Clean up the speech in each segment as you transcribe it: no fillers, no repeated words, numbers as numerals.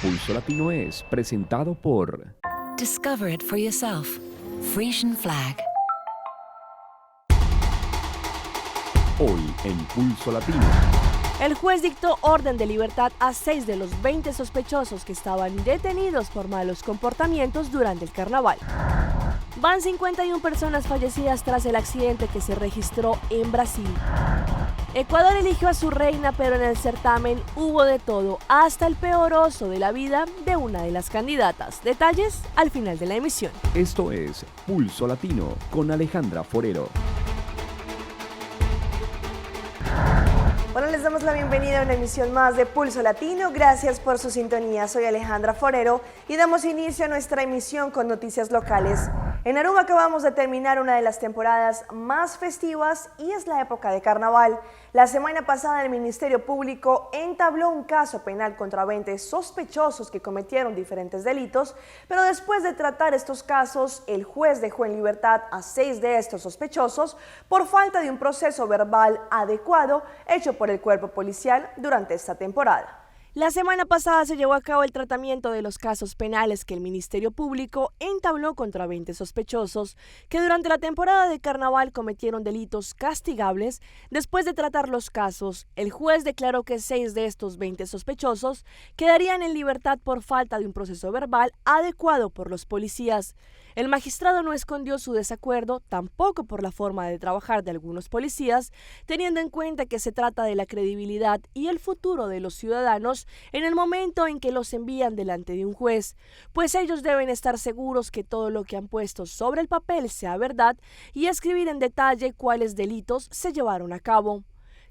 Pulso Latino es presentado por Discover it for yourself. Frisian Flag. Hoy en Pulso Latino. El juez dictó orden de libertad a 6 de los 20 sospechosos que estaban detenidos por malos comportamientos durante el carnaval. Van 51 personas fallecidas tras el accidente que se registró en Brasil. Ecuador eligió a su reina, pero en el certamen hubo de todo, hasta el peor oso de la vida de una de las candidatas. Detalles al final de la emisión. Esto es Pulso Latino con Alejandra Forero. Bueno, les damos la bienvenida a una emisión más de Pulso Latino. Gracias por su sintonía. Soy Alejandra Forero y damos inicio a nuestra emisión con noticias locales. En Aruba acabamos de terminar una de las temporadas más festivas y es la época de carnaval. La semana pasada el Ministerio Público entabló un caso penal contra 20 sospechosos que cometieron diferentes delitos, pero después de tratar estos casos, el juez dejó en libertad a 6 de estos sospechosos por falta de un proceso verbal adecuado hecho por el cuerpo policial durante esta temporada. La semana pasada se llevó a cabo el tratamiento de los casos penales que el Ministerio Público entabló contra 20 sospechosos que durante la temporada de carnaval cometieron delitos castigables. Después de tratar los casos, el juez declaró que 6 de estos 20 sospechosos quedarían en libertad por falta de un proceso verbal adecuado por los policías. El magistrado no escondió su desacuerdo, tampoco por la forma de trabajar de algunos policías, teniendo en cuenta que se trata de la credibilidad y el futuro de los ciudadanos en el momento en que los envían delante de un juez, pues ellos deben estar seguros que todo lo que han puesto sobre el papel sea verdad y escribir en detalle cuáles delitos se llevaron a cabo.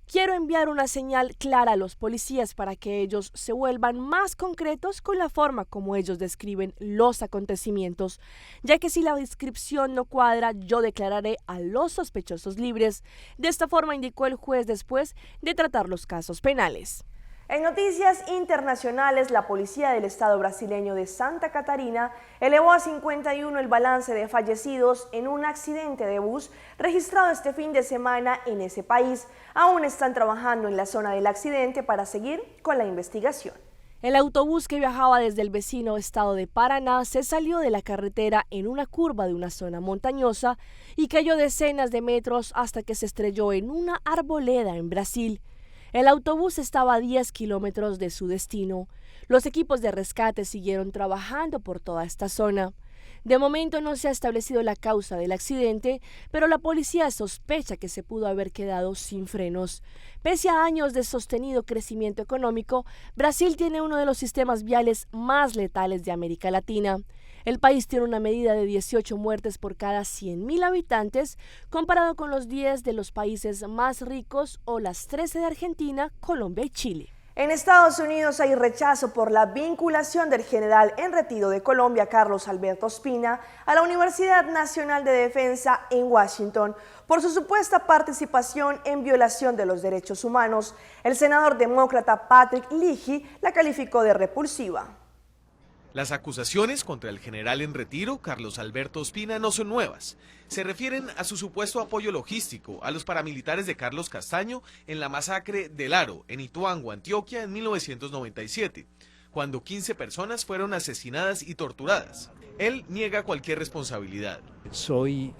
Quiero enviar una señal clara a los policías para que ellos se vuelvan más concretos con la forma como ellos describen los acontecimientos, ya que si la descripción no cuadra, yo declararé a los sospechosos libres. De esta forma indicó el juez después de tratar los casos penales. En noticias internacionales, la policía del estado brasileño de Santa Catarina elevó a 51 el balance de fallecidos en un accidente de bus registrado este fin de semana en ese país. Aún están trabajando en la zona del accidente para seguir con la investigación. El autobús que viajaba desde el vecino estado de Paraná se salió de la carretera en una curva de una zona montañosa y cayó decenas de metros hasta que se estrelló en una arboleda en Brasil. El autobús estaba a 10 kilómetros de su destino. Los equipos de rescate siguieron trabajando por toda esta zona. De momento no se ha establecido la causa del accidente, pero la policía sospecha que se pudo haber quedado sin frenos. Pese a años de sostenido crecimiento económico, Brasil tiene uno de los sistemas viales más letales de América Latina. El país tiene una medida de 18 muertes por cada 100.000 habitantes, comparado con los 10 de los países más ricos o las 13 de Argentina, Colombia y Chile. En Estados Unidos hay rechazo por la vinculación del general en retiro de Colombia, Carlos Alberto Ospina, a la Universidad Nacional de Defensa en Washington por su supuesta participación en violación de los derechos humanos. El senador demócrata Patrick Leahy la calificó de repulsiva. Las acusaciones contra el general en retiro, Carlos Alberto Ospina, no son nuevas. Se refieren a su supuesto apoyo logístico a los paramilitares de Carlos Castaño en la masacre del Aro, en Ituango, Antioquia, en 1997, cuando 15 personas fueron asesinadas y torturadas. Él niega cualquier responsabilidad. Soy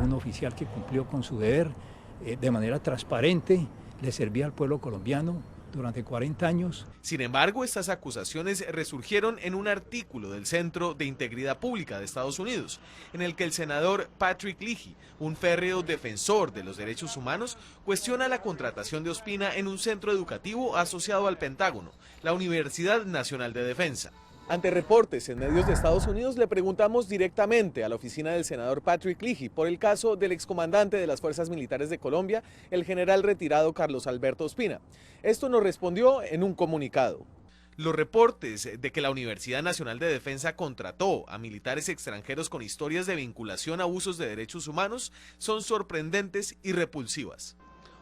un oficial que cumplió con su deber de manera transparente, le serví al pueblo colombiano durante 40 años. Sin embargo, estas acusaciones resurgieron en un artículo del Centro de Integridad Pública de Estados Unidos, en el que el senador Patrick Leahy, un férreo defensor de los derechos humanos, cuestiona la contratación de Ospina en un centro educativo asociado al Pentágono, la Universidad Nacional de Defensa. Ante reportes en medios de Estados Unidos, le preguntamos directamente a la oficina del senador Patrick Leahy por el caso del excomandante de las Fuerzas Militares de Colombia, el general retirado Carlos Alberto Ospina. Esto nos respondió en un comunicado. Los reportes de que la Universidad Nacional de Defensa contrató a militares extranjeros con historias de vinculación a abusos de derechos humanos son sorprendentes y repulsivas.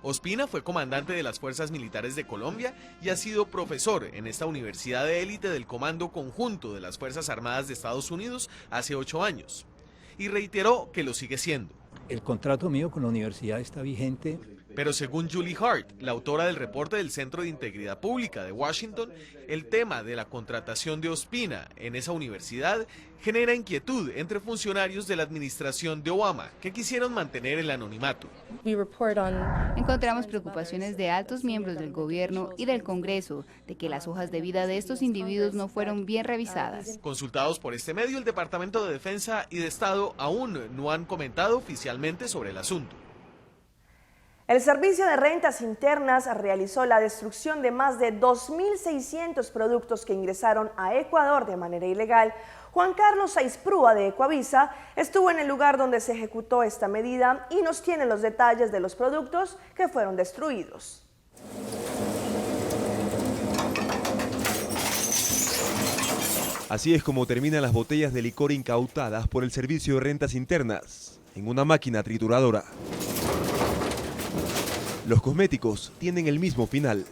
Ospina fue comandante de las Fuerzas Militares de Colombia y ha sido profesor en esta universidad de élite del Comando Conjunto de las Fuerzas Armadas de Estados Unidos hace 8 años. Y reiteró que lo sigue siendo. El contrato mío con la universidad está vigente Pero según Julie Hart, la autora del reporte del Centro de Integridad Pública de Washington, el tema de la contratación de Ospina en esa universidad genera inquietud entre funcionarios de la administración de Obama que quisieron mantener el anonimato. Encontramos preocupaciones de altos miembros del gobierno y del Congreso de que las hojas de vida de estos individuos no fueron bien revisadas. Consultados por este medio, el Departamento de Defensa y de Estado aún no han comentado oficialmente sobre el asunto. El Servicio de Rentas Internas realizó la destrucción de más de 2.600 productos que ingresaron a Ecuador de manera ilegal. Juan Carlos Saizprúa de Ecuavisa estuvo en el lugar donde se ejecutó esta medida y nos tiene los detalles de los productos que fueron destruidos. Así es como terminan las botellas de licor incautadas por el Servicio de Rentas Internas en una máquina trituradora. Los cosméticos tienen el mismo final.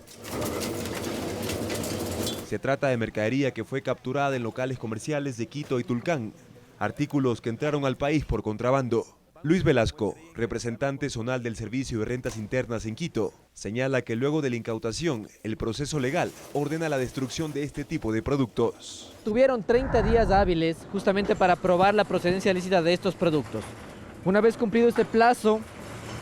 Se trata de mercadería que fue capturada en locales comerciales de Quito y Tulcán, artículos que entraron al país por contrabando. Luis Velasco, representante zonal del Servicio de Rentas Internas en Quito, señala que luego de la incautación, el proceso legal ordena la destrucción de este tipo de productos. Tuvieron 30 días hábiles justamente para probar la procedencia lícita de estos productos. Una vez cumplido este plazo,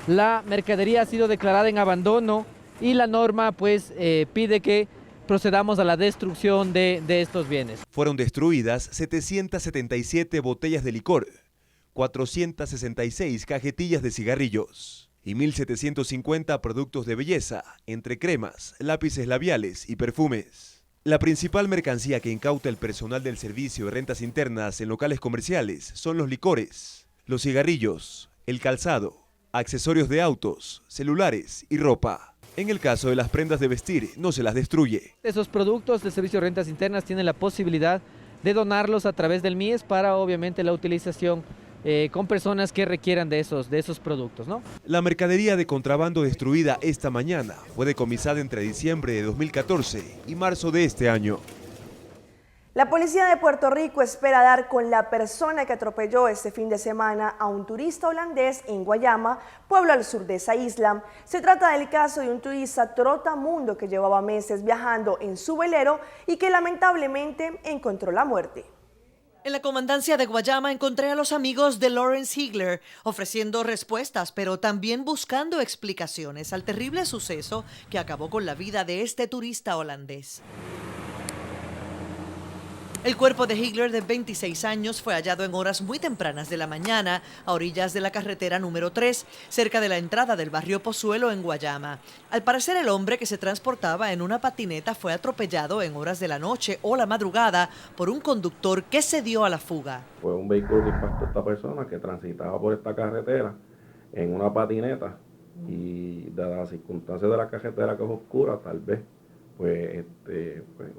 la mercadería ha sido declarada en abandono y la norma pide que procedamos a la destrucción de estos bienes. Fueron destruidas 777 botellas de licor, 466 cajetillas de cigarrillos y 1.750 productos de belleza, entre cremas, lápices labiales y perfumes. La principal mercancía que incauta el personal del Servicio de Rentas Internas en locales comerciales son los licores, los cigarrillos, el calzado, accesorios de autos, celulares y ropa. En el caso de las prendas de vestir, no se las destruye. Esos productos del Servicio de Rentas Internas tienen la posibilidad de donarlos a través del MIES para obviamente la utilización con personas que requieran de esos productos, ¿no? La mercadería de contrabando destruida esta mañana fue decomisada entre diciembre de 2014 y marzo de este año. La policía de Puerto Rico espera dar con la persona que atropelló este fin de semana a un turista holandés en Guayama, pueblo al sur de esa isla. Se trata del caso de un turista trotamundo que llevaba meses viajando en su velero y que lamentablemente encontró la muerte. En la comandancia de Guayama encontré a los amigos de Lawrence Higler ofreciendo respuestas, pero también buscando explicaciones al terrible suceso que acabó con la vida de este turista holandés. El cuerpo de Higler, de 26 años, fue hallado en horas muy tempranas de la mañana a orillas de la carretera número 3, cerca de la entrada del barrio Pozuelo en Guayama. Al parecer, el hombre que se transportaba en una patineta fue atropellado en horas de la noche o la madrugada por un conductor que se dio a la fuga. Fue un vehículo que impactó a esta persona que transitaba por esta carretera en una patineta y dadas las circunstancias de la carretera que es oscura, tal vez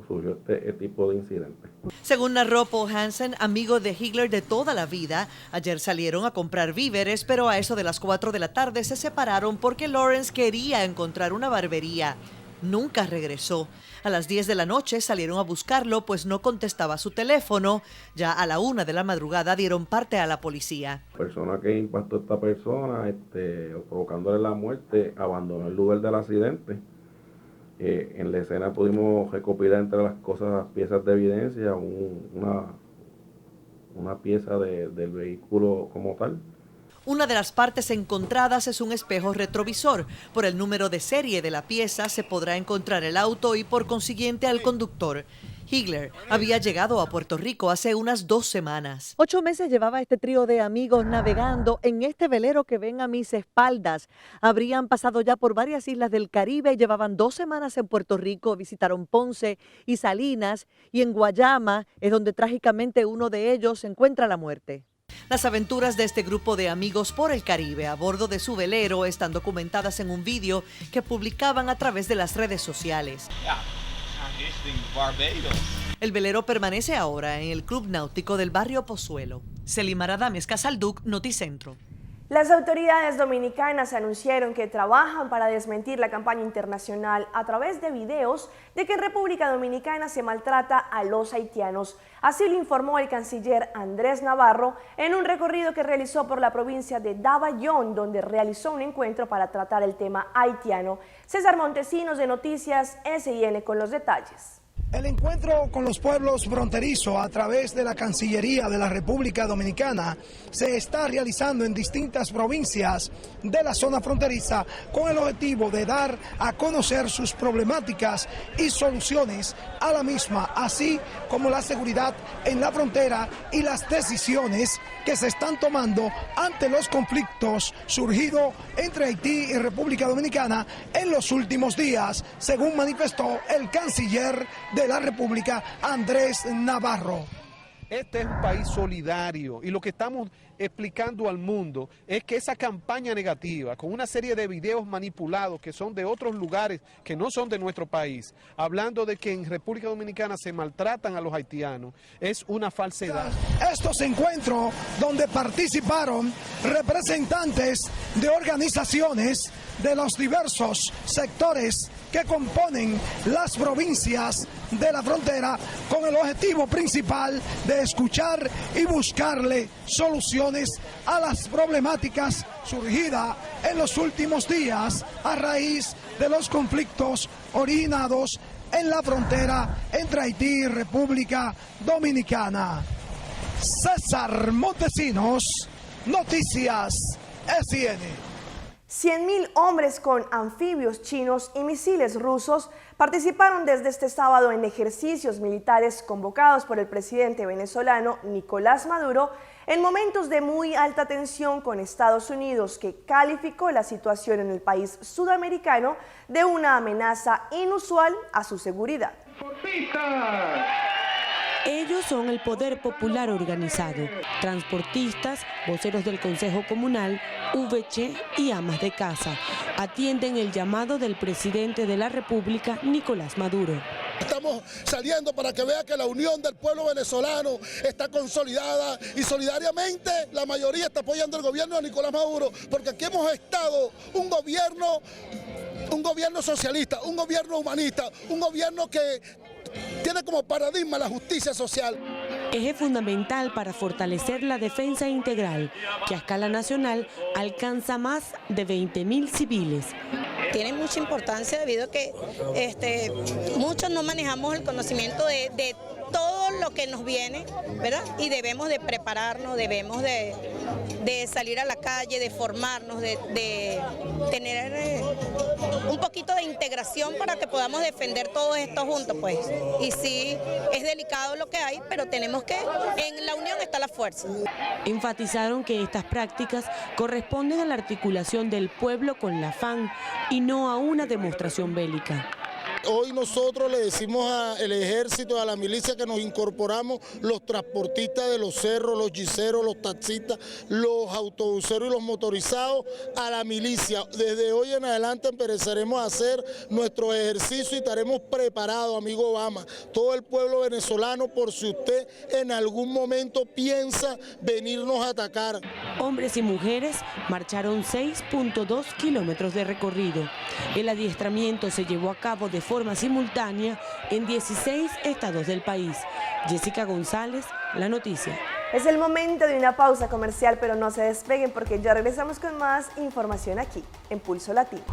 surgió este tipo de incidente. Según narró Paul Hansen, amigo de Higler de toda la vida, ayer salieron a comprar víveres, pero a eso de las 4 de la tarde se separaron porque Lawrence quería encontrar una barbería. Nunca regresó. A las 10 de la noche salieron a buscarlo, pues no contestaba su teléfono. Ya a la 1 de la madrugada dieron parte a la policía. La persona que impactó a esta persona, provocándole la muerte, abandonó el lugar del accidente. En la escena pudimos recopilar entre las piezas de evidencia, una pieza del vehículo como tal. Una de las partes encontradas es un espejo retrovisor. Por el número de serie de la pieza se podrá encontrar el auto y por consiguiente al conductor. Higler había llegado a Puerto Rico hace unas 2 semanas. 8 meses llevaba este trío de amigos navegando en este velero que ven a mis espaldas. Habrían pasado ya por varias islas del Caribe, llevaban 2 semanas en Puerto Rico, visitaron Ponce y Salinas, y en Guayama es donde trágicamente uno de ellos encuentra la muerte. Las aventuras de este grupo de amigos por el Caribe a bordo de su velero están documentadas en un vídeo que publicaban a través de las redes sociales. El velero permanece ahora en el Club Náutico del barrio Pozuelo. Celimar Adames, Casalduc, Noticentro. Las autoridades dominicanas anunciaron que trabajan para desmentir la campaña internacional a través de videos de que en República Dominicana se maltrata a los haitianos. Así lo informó el canciller Andrés Navarro en un recorrido que realizó por la provincia de Dajabón, donde realizó un encuentro para tratar el tema haitiano. César Montesinos de Noticias SIN con los detalles. El encuentro con los pueblos fronterizos a través de la Cancillería de la República Dominicana se está realizando en distintas provincias de la zona fronteriza con el objetivo de dar a conocer sus problemáticas y soluciones a la misma, así como la seguridad en la frontera y las decisiones que se están tomando ante los conflictos surgidos entre Haití y República Dominicana en los últimos días, según manifestó el canciller de la República, Andrés Navarro. Este es un país solidario y lo que estamos explicando al mundo es que esa campaña negativa, con una serie de videos manipulados que son de otros lugares que no son de nuestro país, hablando de que en República Dominicana se maltratan a los haitianos, es una falsedad. Estos encuentros donde participaron representantes de organizaciones de los diversos sectores que componen las provincias de la frontera con el objetivo principal de escuchar y buscarle soluciones a las problemáticas surgidas en los últimos días a raíz de los conflictos originados en la frontera entre Haití y República Dominicana. César Montesinos, Noticias SIN. 100.000 hombres con anfibios chinos y misiles rusos participaron desde este sábado en ejercicios militares convocados por el presidente venezolano Nicolás Maduro en momentos de muy alta tensión con Estados Unidos, que calificó la situación en el país sudamericano de una amenaza inusual a su seguridad. Ellos son el Poder Popular Organizado, transportistas, voceros del Consejo Comunal, VC y amas de casa. Atienden el llamado del presidente de la República, Nicolás Maduro. Estamos saliendo para que vea que la unión del pueblo venezolano está consolidada y solidariamente la mayoría está apoyando el gobierno de Nicolás Maduro, porque aquí hemos estado un gobierno socialista, un gobierno humanista, un gobierno que tiene como paradigma la justicia social. Eje fundamental para fortalecer la defensa integral, que a escala nacional alcanza más de 20.000 civiles. Tiene mucha importancia debido a que muchos no manejamos el conocimiento de todo lo que nos viene, ¿verdad? Y debemos de prepararnos, debemos de salir a la calle, de formarnos, de tener un poquito de integración para que podamos defender todo esto juntos, pues. Y sí, es delicado lo que hay, pero tenemos que, en la unión está la fuerza. Enfatizaron que estas prácticas corresponden a la articulación del pueblo con la FAN y no a una demostración bélica. Hoy nosotros le decimos al ejército, a la milicia, que nos incorporamos los transportistas de los cerros, los giseros, los taxistas, los autobuseros y los motorizados a la milicia. Desde hoy en adelante empezaremos a hacer nuestro ejercicio y estaremos preparados, amigo Obama, todo el pueblo venezolano, por si usted en algún momento piensa venirnos a atacar. Hombres y mujeres marcharon 6.2 kilómetros de recorrido. El adiestramiento se llevó a cabo de forma simultánea en 16 estados del país. Jessica González, La Noticia. Es el momento de una pausa comercial, pero no se despeguen porque ya regresamos con más información aquí, en Pulso Latino.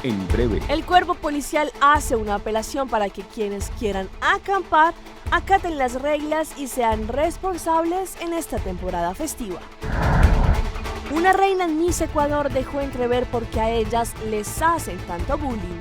En breve. El cuerpo policial hace una apelación para que quienes quieran acampar acaten las reglas y sean responsables en esta temporada festiva. Una reina en Miss Ecuador dejó entrever por qué a ellas les hacen tanto bullying.